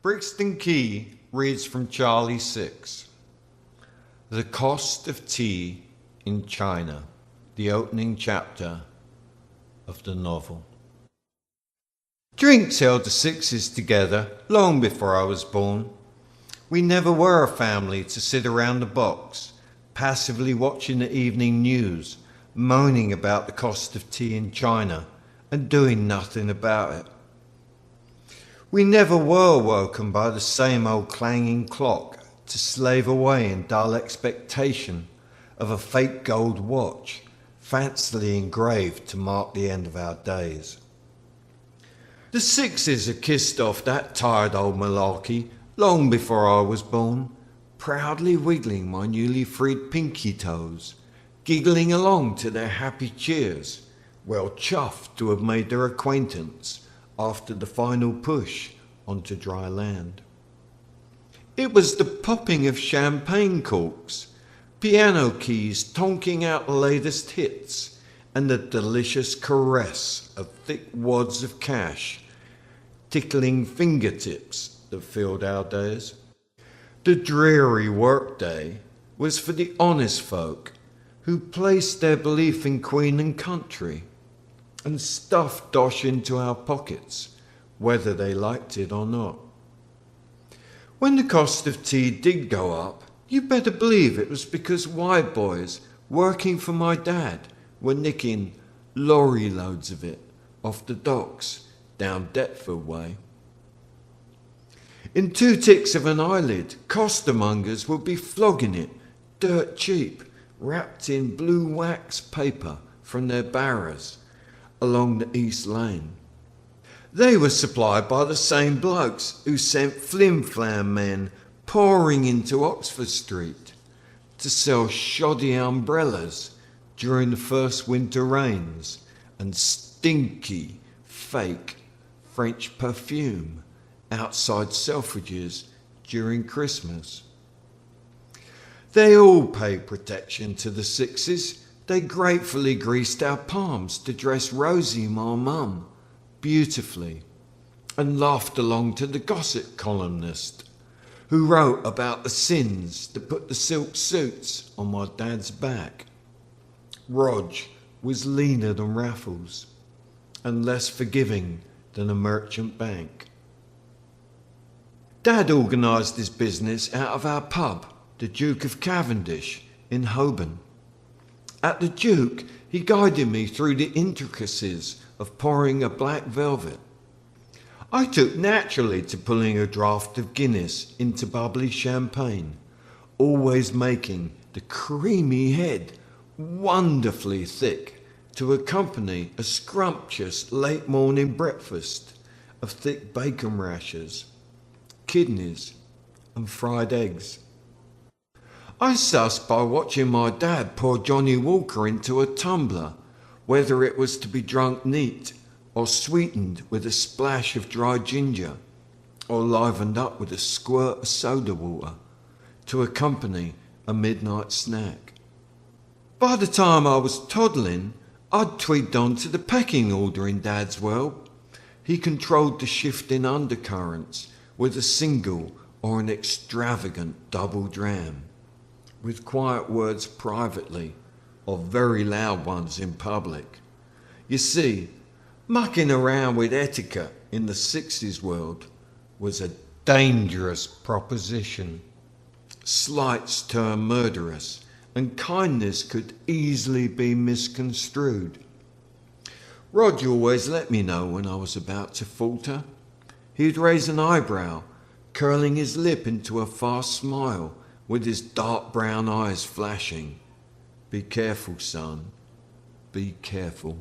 Brixton Key reads from Charlie Six. The Cost of Tea in China, the opening chapter of the novel. Drinks held the Sixes together long before I was born. We never were a family to sit around the box, passively watching the evening news, moaning about the cost of tea in China and doing nothing about it. We never were woken by the same old clanging clock to slave away in dull expectation of a fake gold watch, fancifully engraved to mark the end of our days. The Sixes had kissed off that tired old malarkey long before I was born, proudly wiggling my newly freed pinky toes, giggling along to their happy cheers, well chuffed to have made their acquaintance after the final push onto dry land. It was the popping of champagne corks, piano keys tonking out the latest hits, and the delicious caress of thick wads of cash tickling fingertips that filled our days. The dreary workday was for the honest folk who placed their belief in Queen and country and stuffed dosh into our pockets, whether they liked it or not. When the cost of tea did go up, you better believe it was because white boys working for my dad were nicking lorry loads of it off the docks down Deptford way. In 2 ticks of an eyelid, costermongers would be flogging it dirt cheap, wrapped in blue wax paper from their barrows along the East Lane. They were supplied by the same blokes who sent flim-flam men pouring into Oxford Street to sell shoddy umbrellas during the first winter rains and stinky, fake French perfume outside Selfridges during Christmas. They all paid protection to the Sixes. They gratefully greased our palms to dress Rosie, my mum, beautifully, and laughed along to the gossip columnist who wrote about the sins that put the silk suits on my dad's back. Rog was leaner than Raffles and less forgiving than a merchant bank. Dad organised his business out of our pub, the Duke of Cavendish, in Holborn. At the Duke, he guided me through the intricacies of pouring a black velvet. I took naturally to pulling a draught of Guinness into bubbly champagne, always making the creamy head wonderfully thick to accompany a scrumptious late morning breakfast of thick bacon rashers, kidneys and fried eggs. I sussed by watching my dad pour Johnny Walker into a tumbler, whether it was to be drunk neat or sweetened with a splash of dry ginger or livened up with a squirt of soda water to accompany a midnight snack. By the time I was toddling, I'd twigged on to the pecking order in Dad's world. He controlled the shifting undercurrents with a single or an extravagant double dram, with quiet words privately or very loud ones in public. You see, mucking around with etiquette in the Sixties world was a dangerous proposition. Slights turned murderous, and kindness could easily be misconstrued. Rod always let me know when I was about to falter. He'd raise an eyebrow, curling his lip into a fast smile with his dark brown eyes flashing. "Be careful, son, be careful."